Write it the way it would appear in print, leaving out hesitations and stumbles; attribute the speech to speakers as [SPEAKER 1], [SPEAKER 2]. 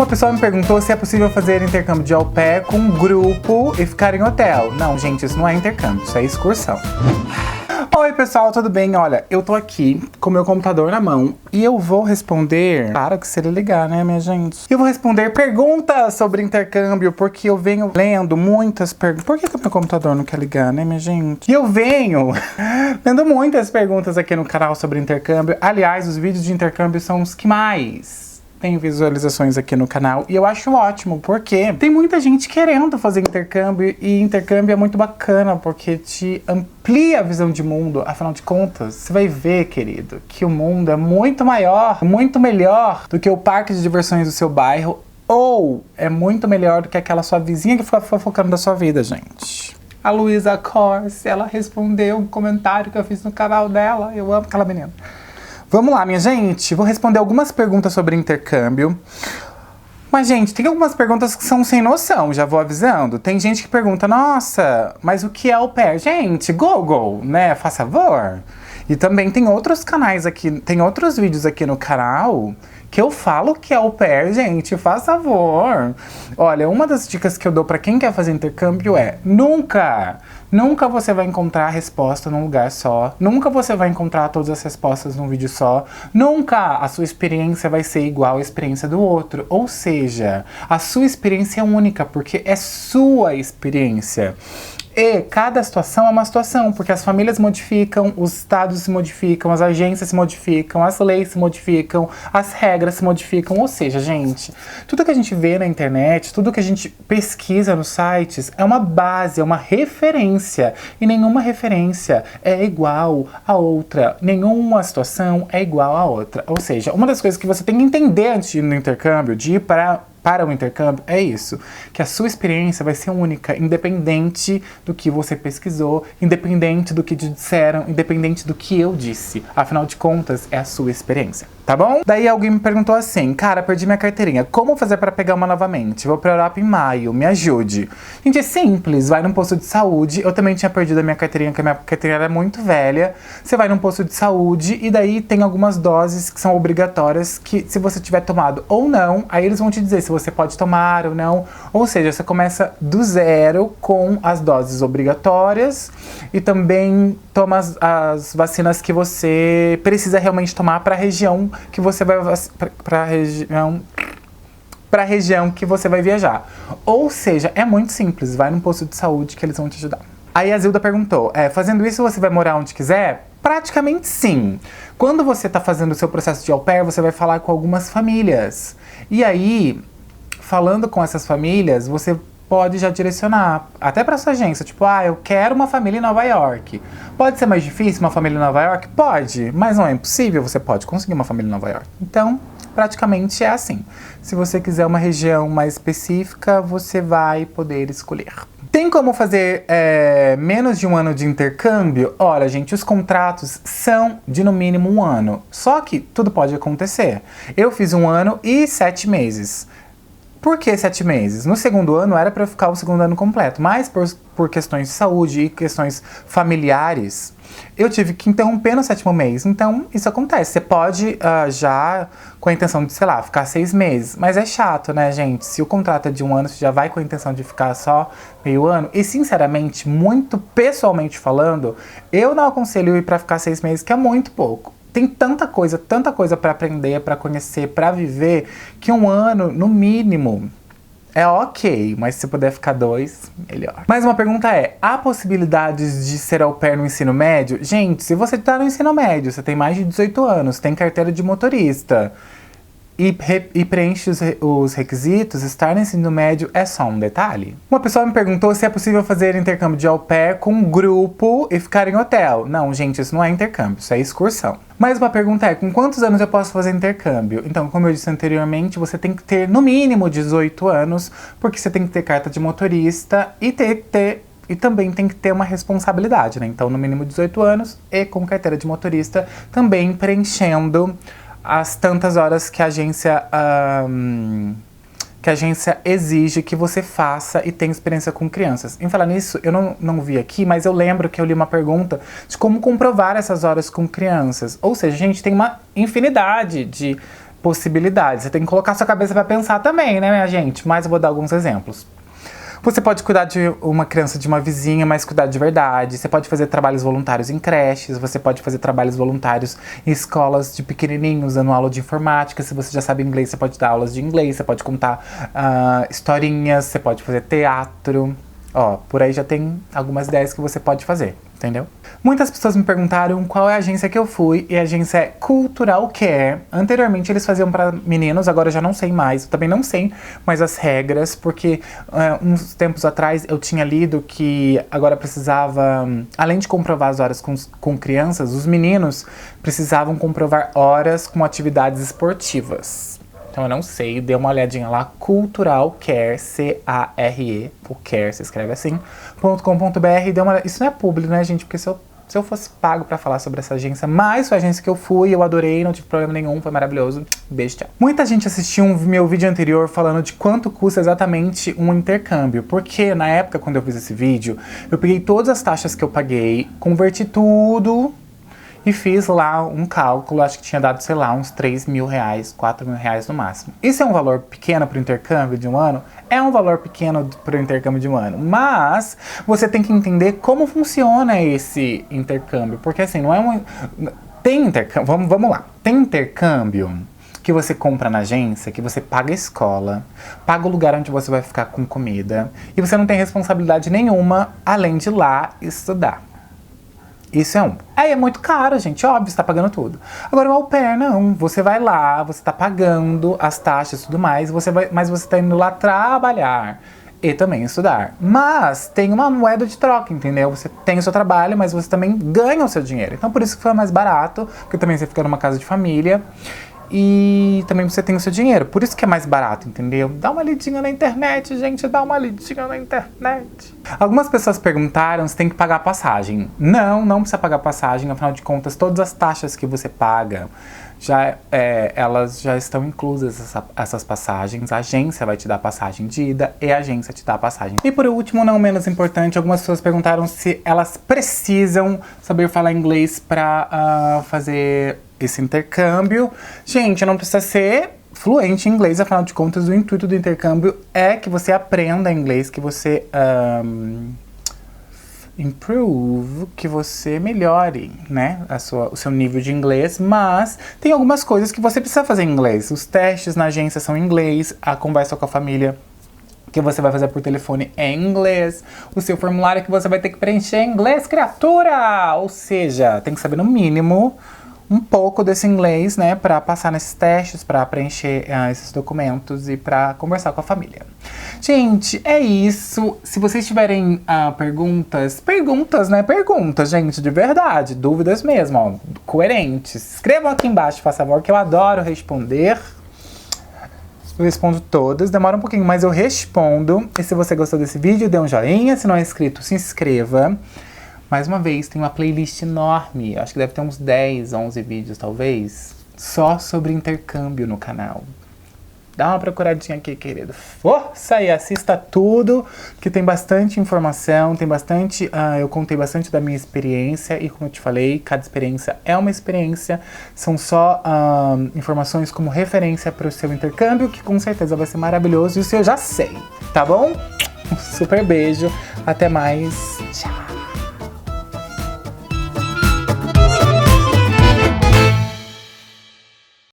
[SPEAKER 1] Uma pessoa me perguntou se é possível fazer intercâmbio de au pair com um grupo e ficar em hotel. Não, gente, isso não é intercâmbio, isso é excursão. Oi pessoal, tudo bem? Olha, eu tô aqui com meu computador na mão e eu vou responder... Para que se ele ligar, né, minha gente? Eu vou responder perguntas sobre intercâmbio, porque eu venho lendo muitas perguntas... Por que o meu computador não quer ligar, né, minha gente? E eu venho lendo muitas perguntas aqui no canal sobre intercâmbio. Aliás, os vídeos de intercâmbio são os que mais... tem visualizações aqui no canal e eu acho ótimo, porque tem muita gente querendo fazer intercâmbio e intercâmbio é muito bacana, porque te amplia a visão de mundo. Afinal de contas, você vai ver, querido, que o mundo é muito maior, muito melhor do que o parque de diversões do seu bairro, ou é muito melhor do que aquela sua vizinha que fica fofocando da sua vida, gente. A Luísa Corse, ela respondeu um comentário que eu fiz no canal dela. Eu amo aquela menina. Vamos lá, minha gente, vou responder algumas perguntas sobre intercâmbio. Mas, gente, tem algumas perguntas que são sem noção, já vou avisando. Tem gente que pergunta, nossa, mas o que é au pair? Gente, Google, né, faz favor. E também tem outros canais aqui, tem outros vídeos aqui no canal que eu falo que é au pair, gente, faz favor. Olha, uma das dicas que eu dou pra quem quer fazer intercâmbio é Nunca você vai encontrar a resposta num lugar só. Nunca você vai encontrar todas as respostas num vídeo só. Nunca a sua experiência vai ser igual à experiência do outro. Ou seja, a sua experiência é única, porque é sua experiência. E cada situação é uma situação, porque as famílias modificam, os estados se modificam, as agências se modificam, as leis se modificam, as regras se modificam. Ou seja, gente, tudo que a gente vê na internet, tudo que a gente pesquisa nos sites é uma base, é uma referência. E nenhuma referência é igual a outra. Nenhuma situação é igual a outra. Ou seja, uma das coisas que você tem que entender antes de ir no intercâmbio, de ir para o intercâmbio, é isso, que a sua experiência vai ser única, independente do que você pesquisou, independente do que te disseram, independente do que eu disse. Afinal de contas, é a sua experiência, tá bom? Daí alguém me perguntou assim, cara, perdi minha carteirinha, como fazer para pegar uma novamente? Vou pra Europa em maio, me ajude. Gente, é simples, vai num posto de saúde, eu também tinha perdido a minha carteirinha, porque a minha carteirinha era muito velha. Você vai num posto de saúde e daí tem algumas doses que são obrigatórias, que se você tiver tomado ou não, aí eles vão te dizer se você pode tomar ou não. Ou seja, você começa do zero com as doses obrigatórias e também toma as vacinas que você precisa realmente tomar para a região que você vai para a região que você vai viajar. Ou seja, é muito simples, vai num posto de saúde que eles vão te ajudar. Aí a Zilda perguntou, fazendo isso você vai morar onde quiser? Praticamente sim. Quando você está fazendo o seu processo de au pair, você vai falar com algumas famílias. E aí, falando com essas famílias, você pode já direcionar, até para sua agência, tipo, eu quero uma família em Nova York. Pode ser mais difícil uma família em Nova York? Pode, mas não é impossível, você pode conseguir uma família em Nova York. Então, praticamente é assim. Se você quiser uma região mais específica, você vai poder escolher. Tem como fazer menos de um ano de intercâmbio? Olha, gente, os contratos são de no mínimo 1 ano. Só que tudo pode acontecer. Eu fiz 1 ano e 7 meses. Por que 7 meses? No segundo ano era para ficar o segundo ano completo, mas por questões de saúde e questões familiares, eu tive que interromper no 7º mês. Então, isso acontece. Você pode já com a intenção de, sei lá, ficar 6 meses. Mas é chato, né, gente? Se o contrato é de 1 ano, você já vai com a intenção de ficar só meio ano. E, sinceramente, muito pessoalmente falando, eu não aconselho ir para ficar 6 meses, que é muito pouco. Tem tanta coisa para aprender, para conhecer, para viver, que 1 ano, no mínimo, é ok. Mas se puder ficar 2, melhor. Mas uma pergunta é, há possibilidades de ser au pair no ensino médio? Gente, se você está no ensino médio, você tem mais de 18 anos, tem carteira de motorista e preenche os requisitos, estar no ensino médio é só um detalhe. Uma pessoa me perguntou se é possível fazer intercâmbio de au pair com um grupo e ficar em hotel. Não, gente, isso não é intercâmbio, isso é excursão. Mas uma pergunta é, com quantos anos eu posso fazer intercâmbio? Então, como eu disse anteriormente, você tem que ter no mínimo 18 anos, porque você tem que ter carta de motorista e também tem que ter uma responsabilidade, né? Então, no mínimo 18 anos e com carteira de motorista, também preenchendo as tantas horas que a agência exige que você faça e tenha experiência com crianças. Em falar nisso, eu não vi aqui, mas eu lembro que eu li uma pergunta de como comprovar essas horas com crianças. Ou seja, a gente tem uma infinidade de possibilidades. Você tem que colocar sua cabeça pra pensar também, né, minha gente? Mas eu vou dar alguns exemplos. Você pode cuidar de uma criança de uma vizinha, mas cuidar de verdade. Você pode fazer trabalhos voluntários em creches. Você pode fazer trabalhos voluntários em escolas de pequenininhos, dando aula de informática. Se você já sabe inglês, você pode dar aulas de inglês. Você pode contar historinhas. Você pode fazer teatro. Ó, por aí já tem algumas ideias que você pode fazer, entendeu? Muitas pessoas me perguntaram qual é a agência que eu fui, e a agência é Cultural Care. Anteriormente eles faziam para meninos, agora eu já não sei mais. Eu também não sei mais as regras, porque uns tempos atrás eu tinha lido que agora precisava, além de comprovar as horas com crianças, os meninos precisavam comprovar horas com atividades esportivas. Então eu não sei, dê uma olhadinha lá, Cultural Care, C-A-R-E, o Care se escreve assim, .com.br, dê uma olhada. Isso não é publi, né, gente? Porque se eu fosse pago pra falar sobre essa agência, mas foi a agência que eu fui, eu adorei, não tive problema nenhum, foi maravilhoso. Beijo, tchau. Muita gente assistiu meu vídeo anterior falando de quanto custa exatamente um intercâmbio, porque na época, quando eu fiz esse vídeo, eu peguei todas as taxas que eu paguei, converti tudo e fiz lá um cálculo, acho que tinha dado, sei lá, uns 3 mil reais, 4 mil reais no máximo. Isso é um valor pequeno para o intercâmbio de um ano? É um valor pequeno para o intercâmbio de um ano, mas você tem que entender como funciona esse intercâmbio, porque assim, não é um... Tem intercâmbio, vamos lá, tem intercâmbio que você compra na agência, que você paga a escola, paga o lugar onde você vai ficar com comida, e você não tem responsabilidade nenhuma, além de ir lá estudar. Isso é um. Aí é muito caro, gente, óbvio, você tá pagando tudo. Agora o au pair, não. Você vai lá, você tá pagando as taxas e tudo mais, mas você tá indo lá trabalhar e também estudar. Mas tem uma moeda de troca, entendeu? Você tem o seu trabalho, mas você também ganha o seu dinheiro. Então por isso que foi mais barato, porque também você fica numa casa de família. E também você tem o seu dinheiro, por isso que é mais barato, entendeu? Dá uma lidinha na internet, gente, dá uma lidinha na internet. Algumas pessoas perguntaram se tem que pagar passagem. Não precisa pagar passagem, afinal de contas, todas as taxas que você paga, elas já estão inclusas, essas passagens. A agência vai te dar a passagem de ida e a agência te dá a passagem. E por último, não menos importante, algumas pessoas perguntaram se elas precisam saber falar inglês para fazer esse intercâmbio. Gente, não precisa ser fluente em inglês, afinal de contas, o intuito do intercâmbio é que você aprenda inglês, que você improve, que você melhore, né, o seu nível de inglês, mas tem algumas coisas que você precisa fazer em inglês. Os testes na agência são em inglês, a conversa com a família que você vai fazer por telefone é em inglês, o seu formulário que você vai ter que preencher é em inglês, criatura! Ou seja, tem que saber no mínimo um pouco desse inglês, né, para passar nesses testes, para preencher esses documentos e para conversar com a família. Gente, é isso. Se vocês tiverem perguntas, né, gente, de verdade, dúvidas mesmo, ó, coerentes, escrevam aqui embaixo, por favor, que eu adoro responder. Eu respondo todas, demora um pouquinho, mas eu respondo. E se você gostou desse vídeo, dê um joinha, se não é inscrito, se inscreva. Mais uma vez, tem uma playlist enorme, acho que deve ter uns 10, 11 vídeos talvez, só sobre intercâmbio no canal. Dá uma procuradinha aqui, querido. Força e assista tudo, que tem bastante informação, tem bastante... eu contei bastante da minha experiência e, como eu te falei, cada experiência é uma experiência. São só informações como referência para o seu intercâmbio, que com certeza vai ser maravilhoso. Isso eu já sei, tá bom? Um super beijo, até mais, tchau!